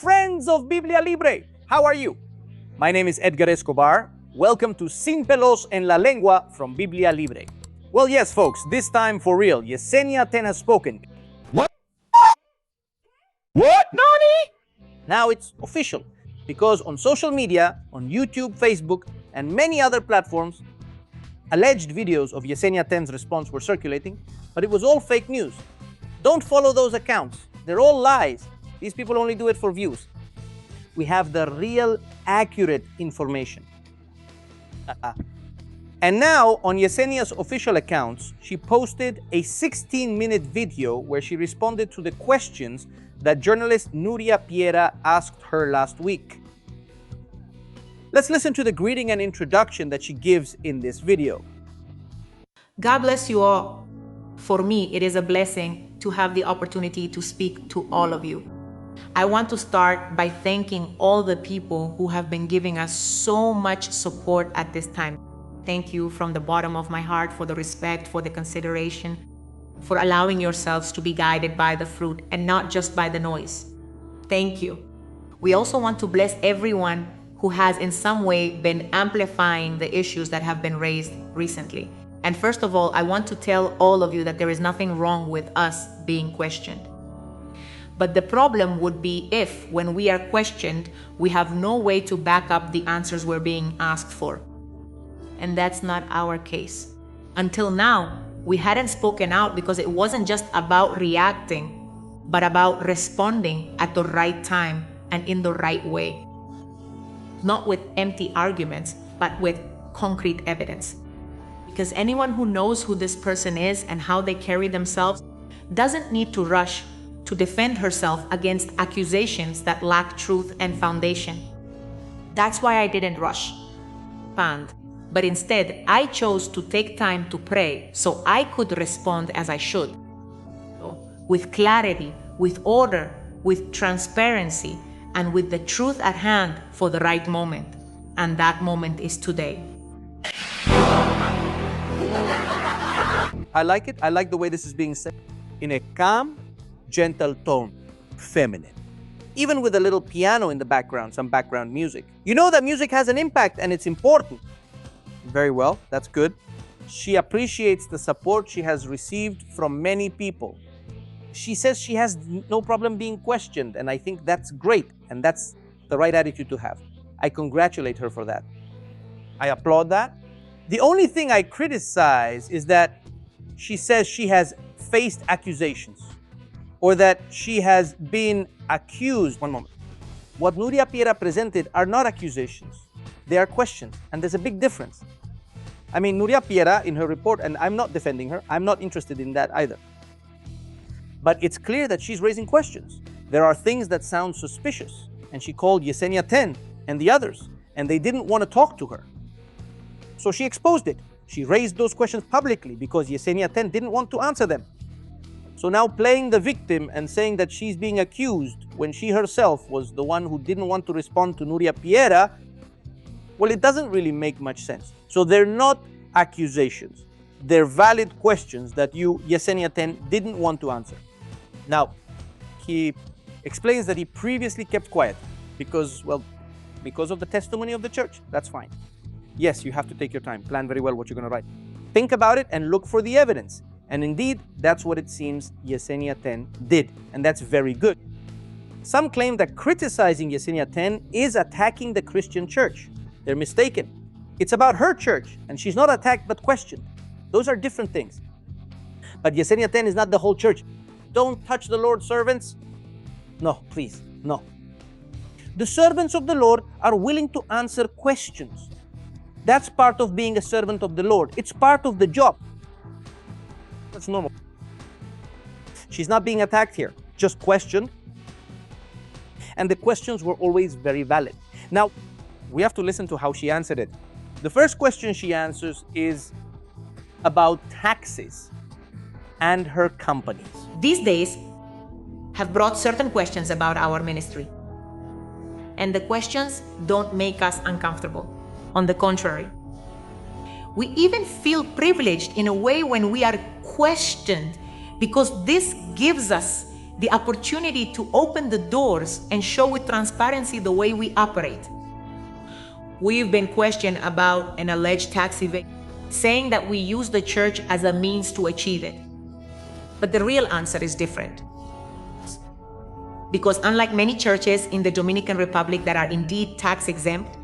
Friends of Biblia Libre, how are you? My name is Edgar Escobar. Welcome to Sin Pelos en la Lengua from Biblia Libre. Well, yes, folks, this time for real, Yesenia has spoken. What? What, Nani? Now it's official, because on social media, on YouTube, Facebook, and many other platforms, alleged videos of Yesenia 10's response were circulating, but it was all fake news. Don't follow those accounts. They're all lies. These people only do it for views. We have the real, accurate information. And now, on Yesenia's official accounts, she posted a 16-minute video where she responded to the questions that journalist Nuria Piera asked her last week. Let's listen to the greeting and introduction that she gives in this video. God bless you all. For me, it is a blessing to have the opportunity to speak to all of you. I want to start by thanking all the people who have been giving us so much support at this time. Thank you from the bottom of my heart for the respect, for the consideration, for allowing yourselves to be guided by the fruit and not just by the noise. Thank you. We also want to bless everyone who has in some way been amplifying the issues that have been raised recently. And first of all, I want to tell all of you that there is nothing wrong with us being questioned. But the problem would be if, when we are questioned, we have no way to back up the answers we're being asked for. And that's not our case. Until now, we hadn't spoken out because it wasn't just about reacting, but about responding at the right time and in the right way. Not with empty arguments, but with concrete evidence. Because anyone who knows who this person is and how they carry themselves doesn't need to rush to defend herself against accusations that lack truth and foundation. That's why I didn't rush, but instead I chose to take time to pray so I could respond as I should. With clarity, with order, with transparency, and with the truth at hand for the right moment. And that moment is today. I like it. I like the way this is being said in a calm, gentle tone, feminine. Even with a little piano in the background, some background music. You know that music has an impact and it's important. Very well, that's good. She appreciates the support she has received from many people. She says she has no problem being questioned, and I think that's great, and that's the right attitude to have. I congratulate her for that. I applaud that. The only thing I criticize is that she says she has faced accusations, or that she has been accused. One moment. What Nuria Piera presented are not accusations. They are questions, and there's a big difference. I mean, Nuria Piera, in her report, and I'm not defending her, I'm not interested in that either. But it's clear that she's raising questions. There are things that sound suspicious, and she called Yesenia 10 and the others, and they didn't want to talk to her. So she exposed it. She raised those questions publicly because Yesenia 10 didn't want to answer them. So now playing the victim and saying that she's being accused when she herself was the one who didn't want to respond to Nuria Piera, well, it doesn't really make much sense. So they're not accusations. They're valid questions that you, Yesenia 10, didn't want to answer. Now, he explains that he previously kept quiet because of the testimony of the church. That's fine. Yes, you have to take your time. Plan very well what you're going to write. Think about it and look for the evidence. And indeed, that's what it seems Yesenia 10 did. And that's very good. Some claim that criticizing Yesenia 10 is attacking the Christian church. They're mistaken. It's about her church, and she's not attacked but questioned. Those are different things. But Yesenia 10 is not the whole church. Don't touch the Lord's servants. No, please, no. The servants of the Lord are willing to answer questions. That's part of being a servant of the Lord. It's part of the job. That's normal. She's not being attacked here, just questioned. And the questions were always very valid. Now, we have to listen to how she answered it. The first question she answers is about taxes and her companies. These days have brought certain questions about our ministry. And the questions don't make us uncomfortable. On the contrary, we even feel privileged in a way when we are questioned, because this gives us the opportunity to open the doors and show with transparency the way we operate. We've been questioned about an alleged tax evasion, saying that we use the church as a means to achieve it. But the real answer is different. Because unlike many churches in the Dominican Republic that are indeed tax exempt,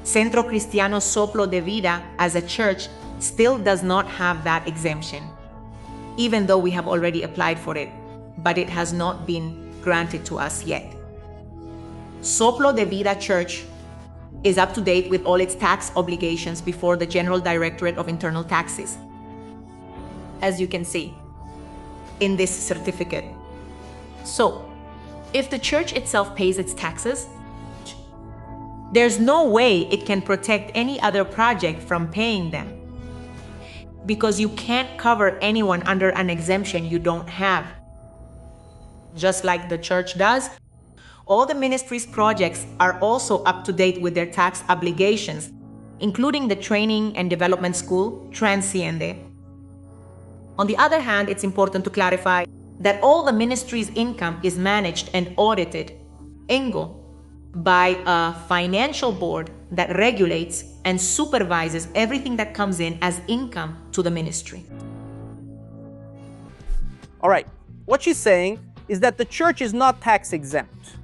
Centro Cristiano Soplo de Vida as a church still does not have that exemption, even though we have already applied for it, but it has not been granted to us yet. Soplo de Vida Church is up to date with all its tax obligations before the General Directorate of Internal Taxes, as you can see in this certificate. So, if the church itself pays its taxes, there's no way it can protect any other project from paying them, because you can't cover anyone under an exemption you don't have. Just like the church does, all the ministry's projects are also up to date with their tax obligations, including the training and development school, Transciende. On the other hand, it's important to clarify that all the ministry's income is managed and audited, INGO, by a financial board that regulates and supervises everything that comes in as income to the ministry. All right, what she's saying is that the church is not tax exempt.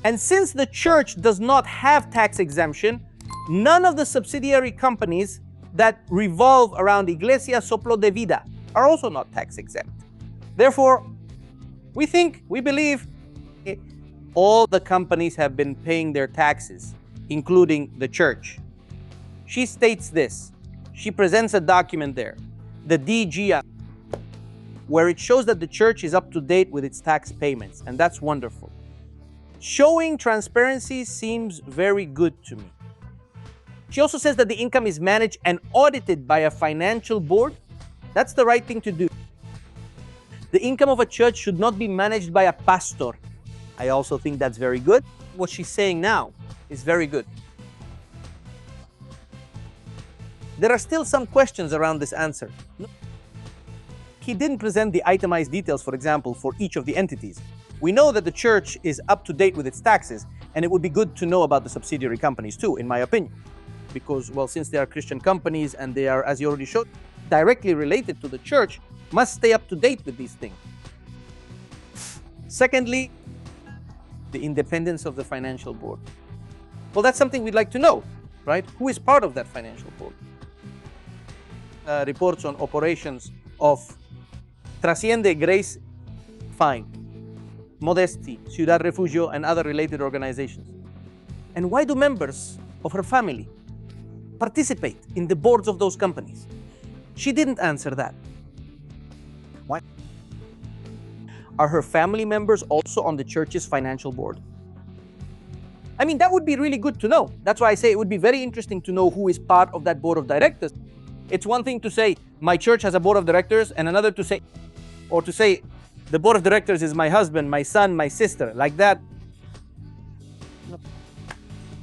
And since the church does not have tax exemption, none of the subsidiary companies that revolve around Iglesia Soplo de Vida are also not tax exempt. Therefore, we believe all the companies have been paying their taxes, including the church. She states this. She presents a document there, the DGA, where it shows that the church is up to date with its tax payments, and that's wonderful. Showing transparency seems very good to me. She also says that the income is managed and audited by a financial board. That's the right thing to do. The income of a church should not be managed by a pastor. I also think that's very good. What she's saying now is very good. There are still some questions around this answer. He didn't present the itemized details, for example, for each of the entities. We know that the church is up to date with its taxes, and it would be good to know about the subsidiary companies too, in my opinion. Because, well, since they are Christian companies and they are, as you already showed, directly related to the church, must stay up to date with these things. Secondly, the independence of the financial board. Well, that's something we'd like to know, right? Who is part of that financial board? Reports on operations of Trasciende, Grace, Fine, Modesti, Ciudad, Refugio, and other related organizations. And why do members of her family participate in the boards of those companies? She didn't answer that. Why? Are her family members also on the church's financial board? I mean, that would be really good to know. That's why I say it would be very interesting to know who is part of that board of directors. It's one thing to say, my church has a board of directors, and another to say, the board of directors is my husband, my son, my sister, like that.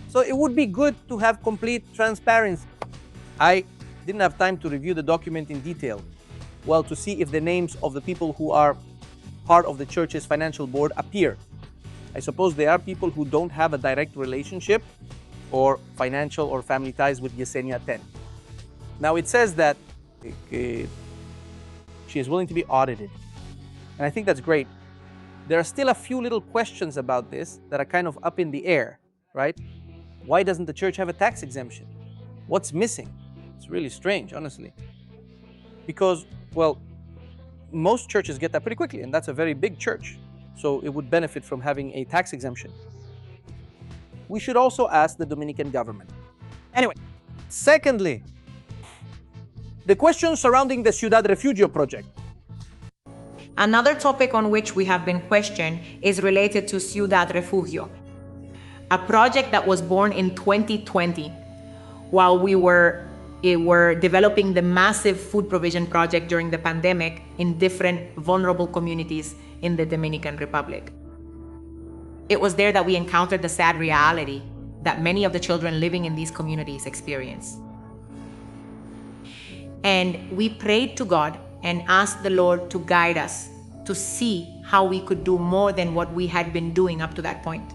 So it would be good to have complete transparency. I didn't have time to review the document in detail, well, to see if the names of the people who are part of the church's financial board appear. I suppose they are people who don't have a direct relationship or financial or family ties with Yesenia 10. Now it says that she is willing to be audited. And I think that's great. There are still a few little questions about this that are kind of up in the air, right? Why doesn't the church have a tax exemption? What's missing? It's really strange, honestly. Because, well, most churches get that pretty quickly, and that's a very big church. So it would benefit from having a tax exemption. We should also ask the Dominican government. Anyway, secondly, the questions surrounding the Ciudad Refugio project. Another topic on which we have been questioned is related to Ciudad Refugio, a project that was born in 2020 while we were developing the massive food provision project during the pandemic in different vulnerable communities in the Dominican Republic. It was there that we encountered the sad reality that many of the children living in these communities experience. And we prayed to God and asked the Lord to guide us to see how we could do more than what we had been doing up to that point.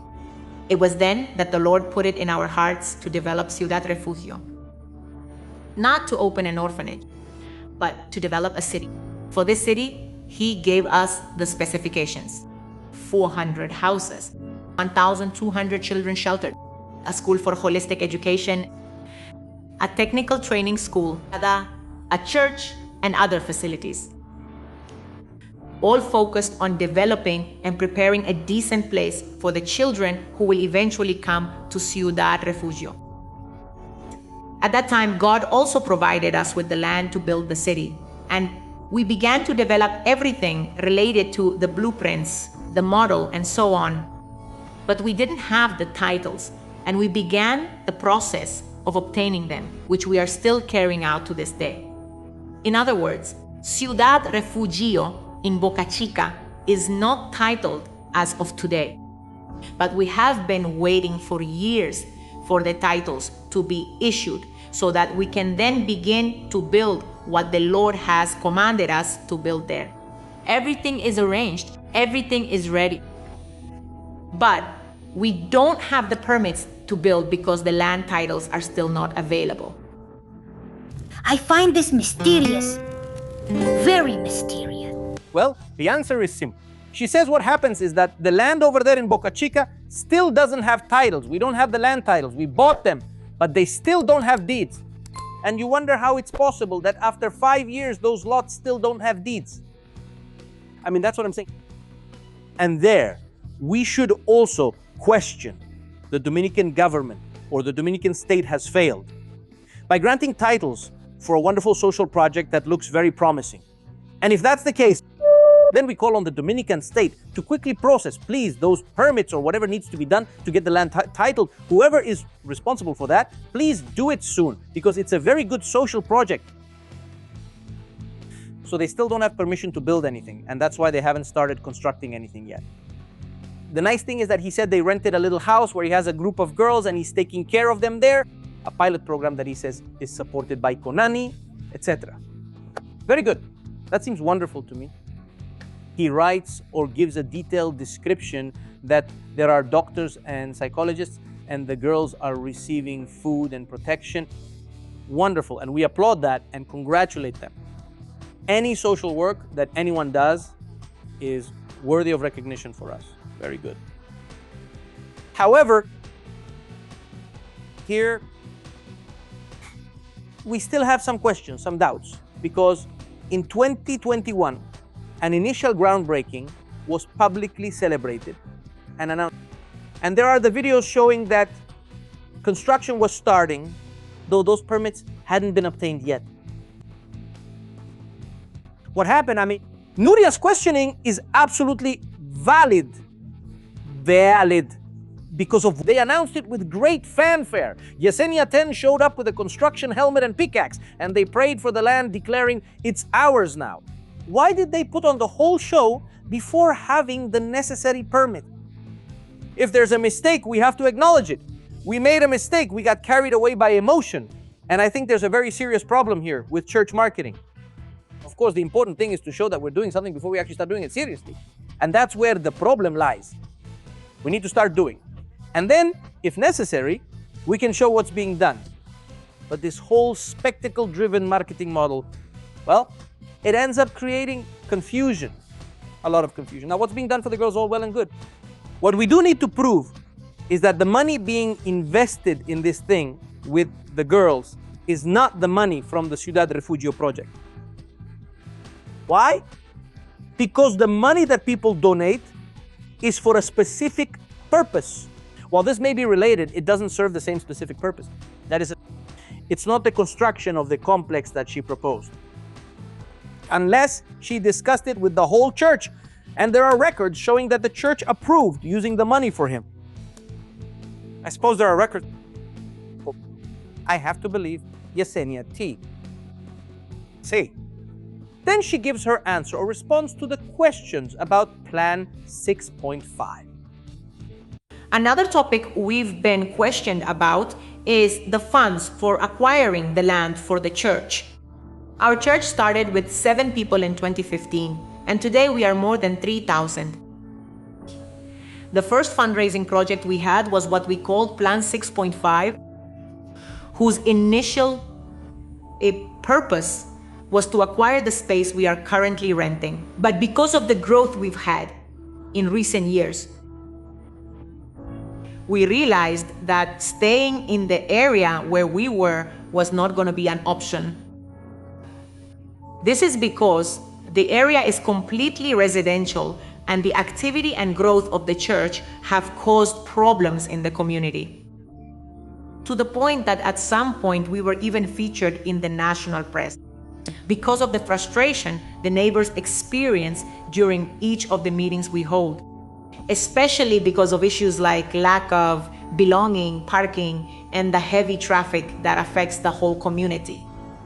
It was then that the Lord put it in our hearts to develop Ciudad Refugio. Not to open an orphanage, but to develop a city. For this city, He gave us the specifications: 400 houses, 1,200 children sheltered, a school for holistic education, a technical training school, a church, and other facilities. All focused on developing and preparing a decent place for the children who will eventually come to Ciudad Refugio. At that time, God also provided us with the land to build the city, and we began to develop everything related to the blueprints, the model, and so on. But we didn't have the titles, and we began the process of obtaining them, which we are still carrying out to this day. In other words, Ciudad Refugio in Boca Chica is not titled as of today, but we have been waiting for years for the titles to be issued so that we can then begin to build what the Lord has commanded us to build there. Everything is arranged, everything is ready, but we don't have the permits to build because the land titles are still not available. I find this mysterious, very mysterious. Well, the answer is simple. She says what happens is that the land over there in Boca Chica still doesn't have titles. We don't have the land titles. We bought them, but they still don't have deeds. And you wonder how it's possible that after 5 years, those lots still don't have deeds. I mean, that's what I'm saying. And there, we should also question the Dominican government or the Dominican state has failed by granting titles for a wonderful social project that looks very promising. And if that's the case, then we call on the Dominican state to quickly process, please, those permits or whatever needs to be done to get the land titled. Whoever is responsible for that, please do it soon, because it's a very good social project. So they still don't have permission to build anything, and that's why they haven't started constructing anything yet. The nice thing is that he said they rented a little house where he has a group of girls and he's taking care of them there. A pilot program that he says is supported by Conani, etc. Very good. That seems wonderful to me. He writes or gives a detailed description that there are doctors and psychologists and the girls are receiving food and protection. Wonderful, and we applaud that and congratulate them. Any social work that anyone does is worthy of recognition for us. Very good. However, here we still have some questions, some doubts, because in 2021, an initial groundbreaking was publicly celebrated and announced. And there are the videos showing that construction was starting, though those permits hadn't been obtained yet. What happened? I mean, Nuria's questioning is absolutely valid, because they announced it with great fanfare. Yesenia 10 showed up with a construction helmet and pickaxe, and they prayed for the land, declaring it's ours now. Why did they put on the whole show before having the necessary permit? If there's a mistake, we have to acknowledge it. We made a mistake. We got carried away by emotion. And I think there's a very serious problem here with church marketing. Of course, the important thing is to show that we're doing something before we actually start doing it seriously. And that's where the problem lies. We need to start doing. And then, if necessary, we can show what's being done. But this whole spectacle-driven marketing model, well, it ends up creating confusion, a lot of confusion. Now, what's being done for the girls, all well and good. What we do need to prove is that the money being invested in this thing with the girls is not the money from the Ciudad Refugio project. Why? Because the money that people donate is for a specific purpose. While this may be related, it doesn't serve the same specific purpose. It's not the construction of the complex that she proposed, unless she discussed it with the whole church. And there are records showing that the church approved using the money for him. I suppose there are records. I have to believe Yesenia T. See. Then she gives her answer or response to the questions about Plan 6.5. Another topic we've been questioned about is the funds for acquiring the land for the church. Our church started with 7 people in 2015, and today we are more than 3,000. The first fundraising project we had was what we called Plan 6.5, whose initial purpose was to acquire the space we are currently renting. But because of the growth we've had in recent years, we realized that staying in the area where we were was not going to be an option. This is because the area is completely residential, and the activity and growth of the church have caused problems in the community, to the point that at some point we were even featured in the national press because of the frustration the neighbors experience during each of the meetings we hold, especially because of issues like lack of belonging, parking, and the heavy traffic that affects the whole community.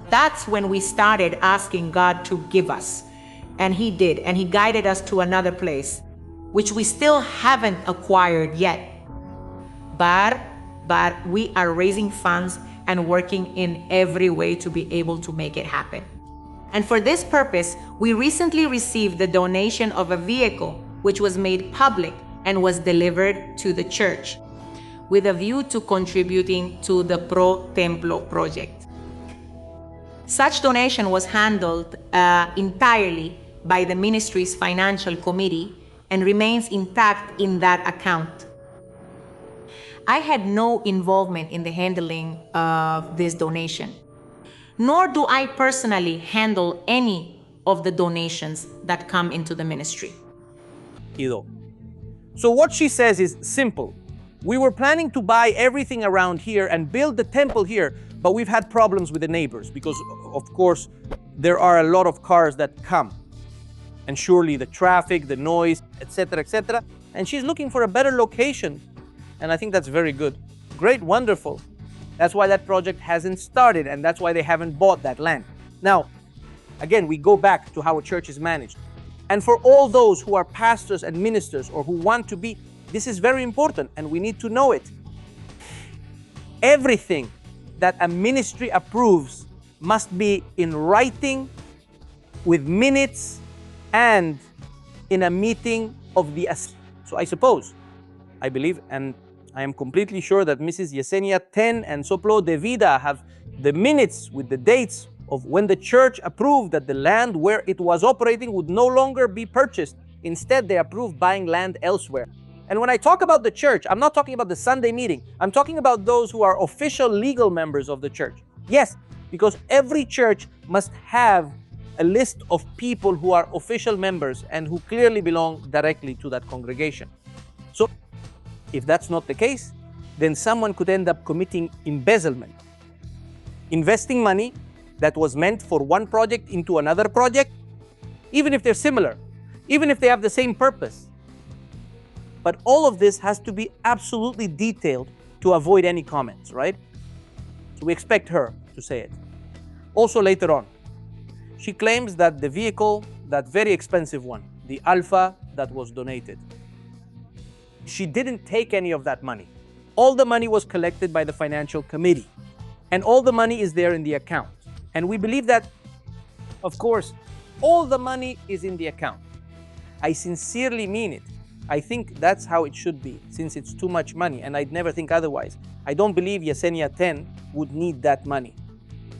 That's when we started asking God to give us. And He did, and He guided us to another place, which we still haven't acquired yet. But we are raising funds and working in every way to be able to make it happen. And for this purpose, we recently received the donation of a vehicle which was made public and was delivered to the church with a view to contributing to the Pro Templo project. Such donation was handled entirely by the ministry's financial committee and remains intact in that account. I had no involvement in the handling of this donation, nor do I personally handle any of the donations that come into the ministry. So what she says is simple. We were planning to buy everything around here and build the temple here, but we've had problems with the neighbors because, of course, there are a lot of cars that come. And surely the traffic, the noise, etc., etc. And she's looking for a better location. And I think that's very good. Great, wonderful. That's why that project hasn't started, and that's why they haven't bought that land. Now, again, we go back to how a church is managed. And for all those who are pastors and ministers or who want to be, this is very important and we need to know it. Everything that a ministry approves must be in writing, with minutes, and in a meeting of the assembly. So I suppose, I believe, and I am completely sure that Mrs. Yesenia 10 and Soplo de Vida have the minutes with the dates of when the church approved that the land where it was operating would no longer be purchased. Instead, they approved buying land elsewhere. And when I talk about the church, I'm not talking about the Sunday meeting. I'm talking about those who are official legal members of the church. Yes, because every church must have a list of people who are official members and who clearly belong directly to that congregation. So if that's not the case, then someone could end up committing embezzlement, investing money that was meant for one project into another project, even if they're similar, even if they have the same purpose. But all of this has to be absolutely detailed to avoid any comments, right? So we expect her to say it. Also later on, she claims that the vehicle, that very expensive one, the Alpha that was donated, she didn't take any of that money. All the money was collected by the financial committee, and all the money is there in the account. And we believe that, of course, all the money is in the account. I sincerely mean it. I think that's how it should be, since it's too much money, and I'd never think otherwise. I don't believe Yesenia 10 would need that money.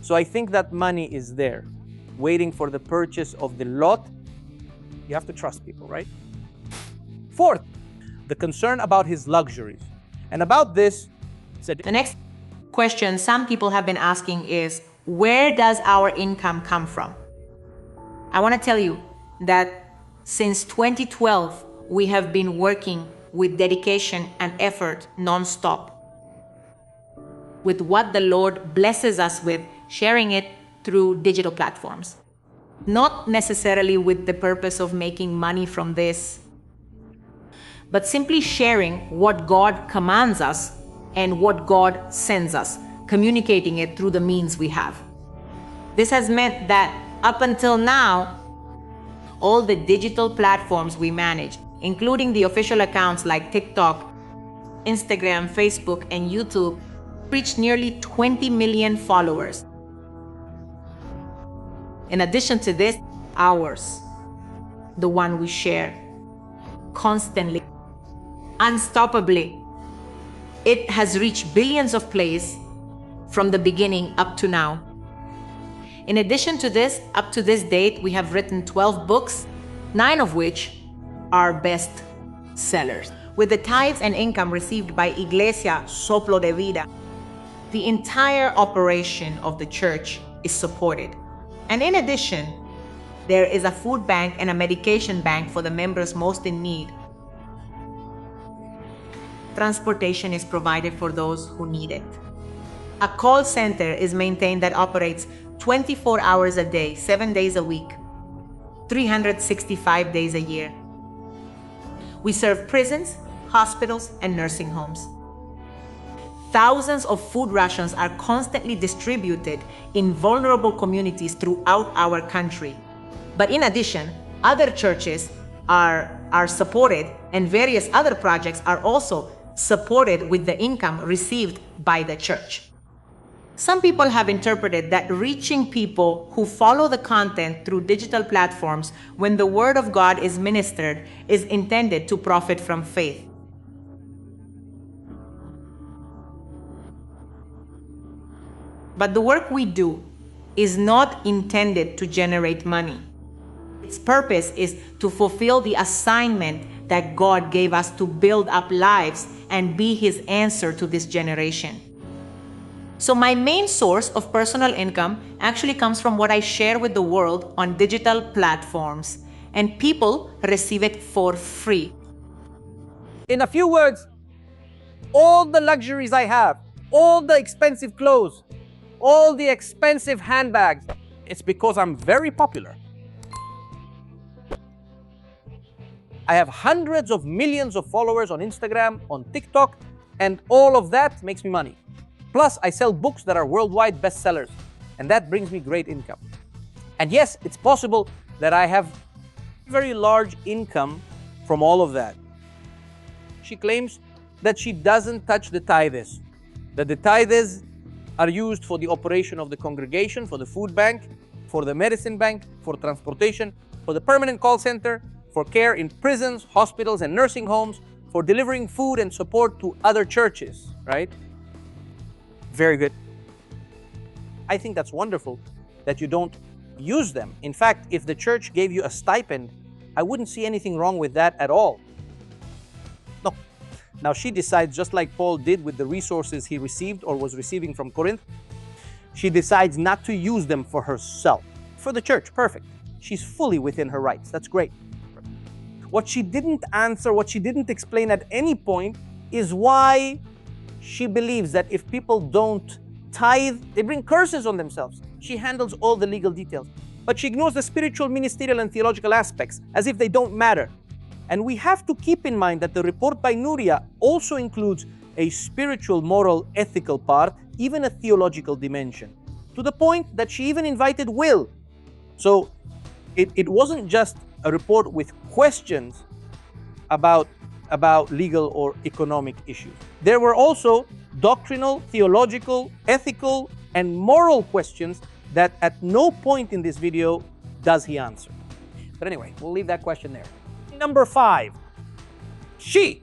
So I think that money is there, waiting for the purchase of the lot. You have to trust people, right? Fourth, the concern about his luxuries. And about this, the next question some people have been asking is, where does our income come from? I want to tell you that since 2012, we have been working with dedication and effort non-stop, with what the Lord blesses us with, sharing it through digital platforms. Not necessarily with the purpose of making money from this, but simply sharing what God commands us and what God sends us, communicating it through the means we have. This has meant that up until now, all the digital platforms we manage, including the official accounts like TikTok, Instagram, Facebook, and YouTube, reached nearly 20 million followers. In addition to this, ours. the one we share constantly, unstoppably. It has reached billions of plays from the beginning up to now. In addition to this, up to this date, we have written 12 books, 9 of which are best sellers. With the tithes and income received by Iglesia Soplo de Vida, the entire operation of the church is supported. And in addition, there is a food bank and a medication bank for the members most in need. Transportation is provided for those who need it. A call center is maintained that operates 24 hours a day, 7 days a week, 365 days a year. We serve prisons, hospitals, and nursing homes. Thousands of food rations are constantly distributed in vulnerable communities throughout our country. But in addition, other churches are supported, and various other projects are also supported with the income received by the church. Some people have interpreted that reaching people who follow the content through digital platforms when the Word of God is ministered is intended to profit from faith. But the work we do is not intended to generate money. Its purpose is to fulfill the assignment that God gave us to build up lives and be His answer to this generation. So my main source of personal income actually comes from what I share with the world on digital platforms, and people receive it for free. In a few words, all the luxuries I have, all the expensive clothes, all the expensive handbags, it's because I'm very popular. I have hundreds of millions of followers on Instagram, on TikTok, and all of that makes me money. Plus, I sell books that are worldwide bestsellers, and that brings me great income. And yes, it's possible that I have very large income from all of that. She claims that she doesn't touch the tithes, that the tithes are used for the operation of the congregation, for the food bank, for the medicine bank, for transportation, for the permanent call center, for care in prisons, hospitals, and nursing homes, for delivering food and support to other churches, right? Very good. I think that's wonderful that you don't use them. In fact, if the church gave you a stipend, I wouldn't see anything wrong with that at all. No. Now she decides, just like Paul did with the resources he received or was receiving from Corinth, she decides not to use them for herself. For the church, perfect. She's fully within her rights. That's great. What she didn't answer, what she didn't explain at any point is why she believes that if people don't tithe, they bring curses on themselves. She handles all the legal details, but she ignores the spiritual, ministerial, and theological aspects as if they don't matter. And we have to keep in mind that the report by Nuria also includes a spiritual, moral, ethical part, even a theological dimension, to the point that she even invited Will. So it wasn't just a report with questions about legal or economic issues. There were also doctrinal, theological, ethical, and moral questions that at no point in this video does he answer. But anyway, we'll leave that question there. Number 5, she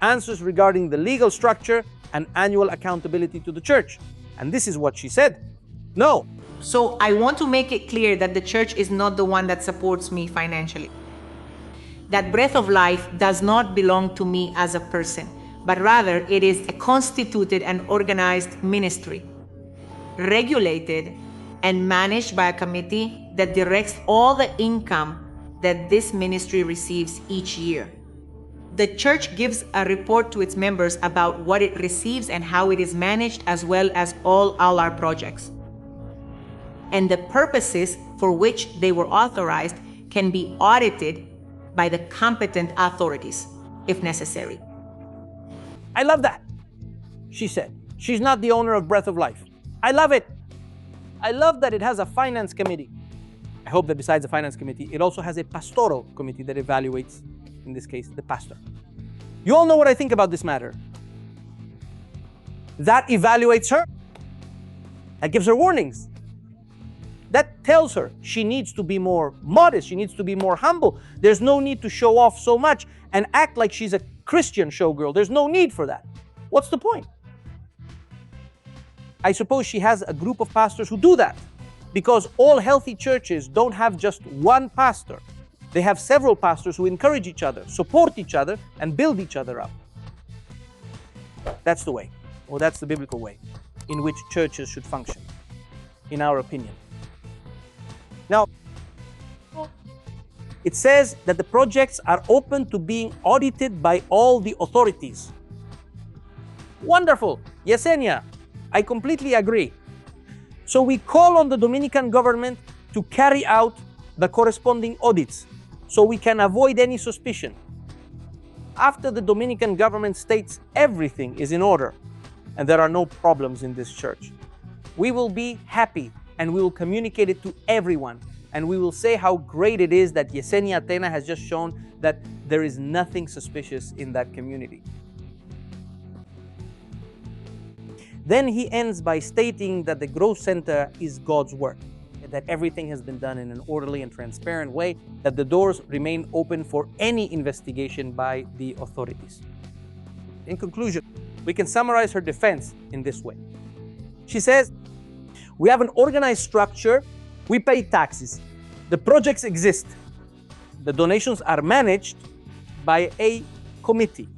answers regarding the legal structure and annual accountability to the church. And this is what she said. No. So I want to make it clear that the church is not the one that supports me financially. That breath of life does not belong to me as a person, but rather it is a constituted and organized ministry, regulated and managed by a committee that directs all the income that this ministry receives each year. The church gives a report to its members about what it receives and how it is managed, as well as all our projects. And the purposes for which they were authorized can be audited by the competent authorities, if necessary. I love that, she said. She's not the owner of Breath of Life. I love it. I love that it has a finance committee. I hope that besides the finance committee, it also has a pastoral committee that evaluates, in this case, the pastor. You all know what I think about this matter. That evaluates her. That gives her warnings. That tells her she needs to be more modest, she needs to be more humble. There's no need to show off so much and act like she's a Christian showgirl. There's no need for that. What's the point? I suppose she has a group of pastors who do that, because all healthy churches don't have just one pastor. They have several pastors who encourage each other, support each other, and build each other up. That's the way, or that's the biblical way in which churches should function, in our opinion. Now, it says that the projects are open to being audited by all the authorities. Wonderful. Yesenia, I completely agree. So we call on the Dominican government to carry out the corresponding audits so we can avoid any suspicion. After the Dominican government states everything is in order and there are no problems in this church, we will be happy and we will communicate it to everyone. And we will say how great it is that Yesenia Atena has just shown that there is nothing suspicious in that community. Then he ends by stating that the growth center is God's work, that everything has been done in an orderly and transparent way, that the doors remain open for any investigation by the authorities. In conclusion, we can summarize her defense in this way. She says, we have an organized structure, we pay taxes, the projects exist, the donations are managed by a committee,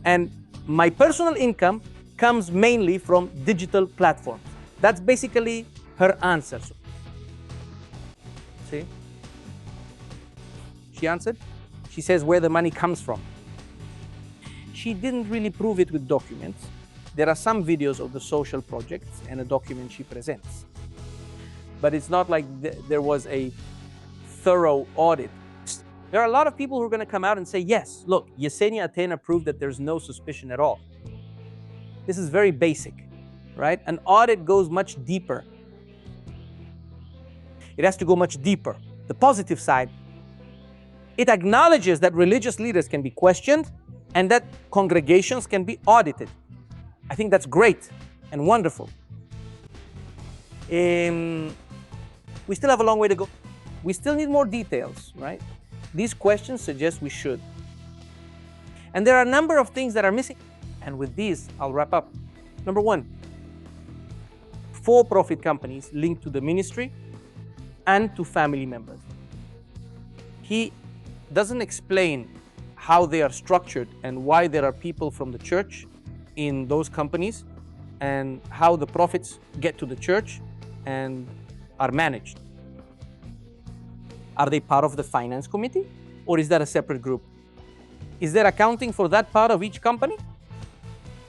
and my personal income comes mainly from digital platforms. That's basically her answer. See? She answered. She says where the money comes from. She didn't really prove it with documents. There are some videos of the social projects and a document she presents. But it's not like there was a thorough audit. There are a lot of people who are going to come out and say, yes, look, Yesenia Atena proved that there's no suspicion at all. This is very basic, right? An audit goes much deeper. It has to go much deeper. The positive side, it acknowledges that religious leaders can be questioned and that congregations can be audited. I think that's great and wonderful. We still have a long way to go. We still need more details, right? These questions suggest we should. And there are a number of things that are missing. And with these, I'll wrap up. Number one, for-profit companies linked to the ministry and to family members. He doesn't explain how they are structured and why there are people from the church in those companies and how the profits get to the church and are managed. Are they part of the finance committee, or is that a separate group? Is there accounting for that part of each company?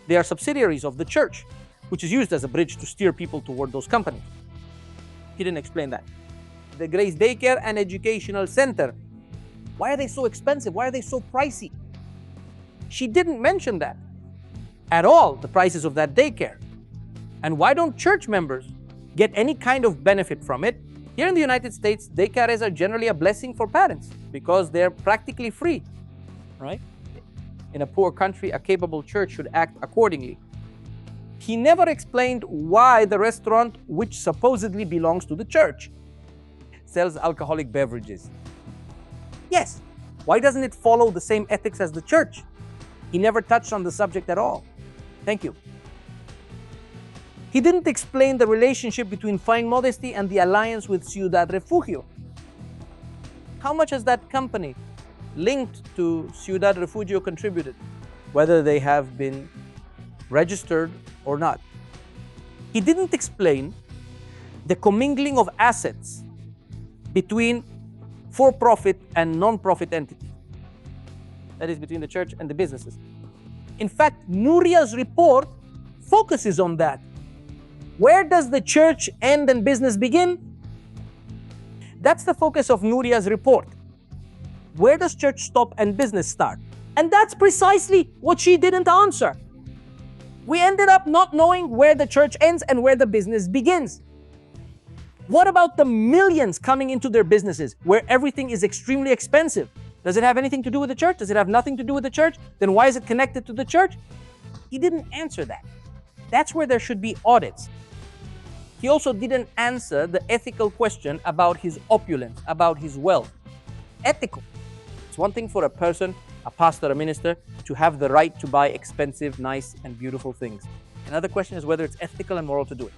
They are subsidiaries of the church, which is used as a bridge to steer people toward those companies. He didn't explain that. The Grace Daycare and Educational Center. Why are they so expensive? Why are they so pricey? She didn't mention that at all, the prices of that daycare. And why don't church members get any kind of benefit from it? Here in the United States, daycares are generally a blessing for parents because they're practically free, right? In a poor country, a capable church should act accordingly. He never explained why the restaurant, which supposedly belongs to the church, sells alcoholic beverages. Yes, why doesn't it follow the same ethics as the church? He never touched on the subject at all. Thank you. He didn't explain the relationship between Fine Modesty and the alliance with Ciudad Refugio. How much has that company linked to Ciudad Refugio contributed, whether they have been registered or not? He didn't explain the commingling of assets between for-profit and non-profit entities. That is, between the church and the businesses. In fact, Nuria's report focuses on that. Where does the church end and business begin? That's the focus of Nuria's report. Where does church stop and business start? And that's precisely what she didn't answer. We ended up not knowing where the church ends and where the business begins. What about the millions coming into their businesses where everything is extremely expensive? Does it have anything to do with the church? Does it have nothing to do with the church? Then why is it connected to the church? He didn't answer that. That's where there should be audits. he also didn't answer the ethical question about his opulence, about his wealth. Ethical. It's one thing for a person, a pastor, a minister, to have the right to buy expensive, nice, and beautiful things. Another question is whether it's ethical and moral to do it.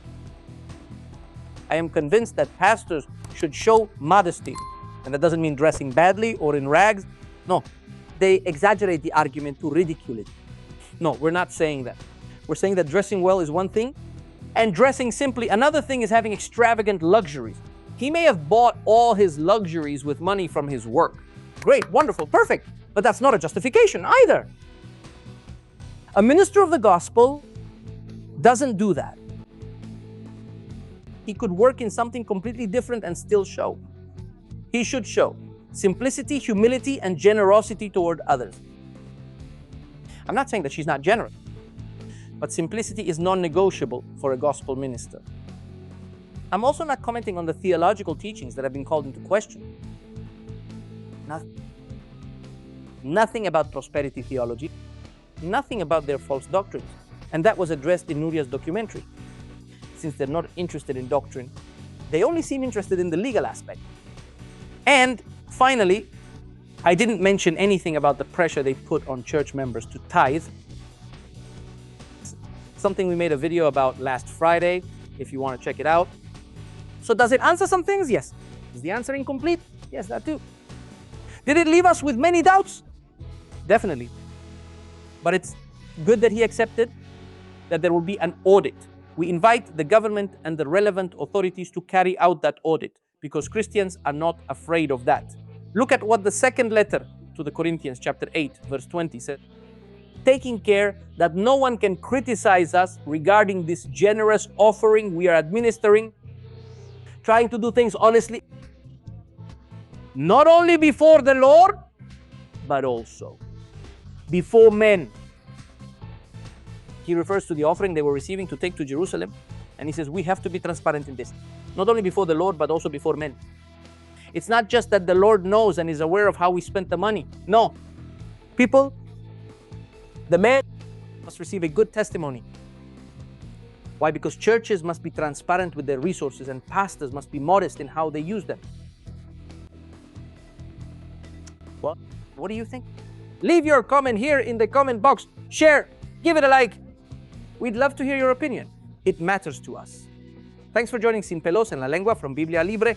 I am convinced that pastors should show modesty, and that doesn't mean dressing badly or in rags. No, they exaggerate the argument to ridicule it. No, we're not saying that. We're saying that dressing well is one thing, and dressing simply. Another thing is having extravagant luxuries. He may have bought all his luxuries with money from his work. Great, wonderful, perfect. But that's not a justification either. A minister of the gospel doesn't do that. He could work in something completely different and still show. He should show simplicity, humility, and generosity toward others. I'm not saying that she's not generous, but simplicity is non-negotiable for a gospel minister. I'm also not commenting on the theological teachings that have been called into question. Nothing about prosperity theology, nothing about their false doctrines. And that was addressed in Nuria's documentary. Since they're not interested in doctrine, they only seem interested in the legal aspect. And finally, I didn't mention anything about the pressure they put on church members to tithe. Something we made a video about last Friday, if you want to check it out. So does it answer some things? Yes. Is the answer incomplete? Yes, that too. Did it leave us with many doubts? Definitely. But it's good that he accepted that there will be an audit. We invite the government and the relevant authorities to carry out that audit, because Christians are not afraid of that. Look at what the second letter to the Corinthians, chapter 8, verse 20 says. Taking care that no one can criticize us regarding this generous offering we are administering, trying to do things honestly, not only before the Lord, but also before men. He refers to the offering they were receiving to take to Jerusalem, and he says we have to be transparent in this, not only before the Lord, but also before men. It's not just that the Lord knows and is aware of how we spent the money. No. People, the men must receive a good testimony. Why? Because churches must be transparent with their resources, and pastors must be modest in how they use them. Well, what do you think? Leave your comment here in the comment box. Share, give it a like. We'd love to hear your opinion. It matters to us. Thanks for joining Sin Pelos en la Lengua from Biblia Libre.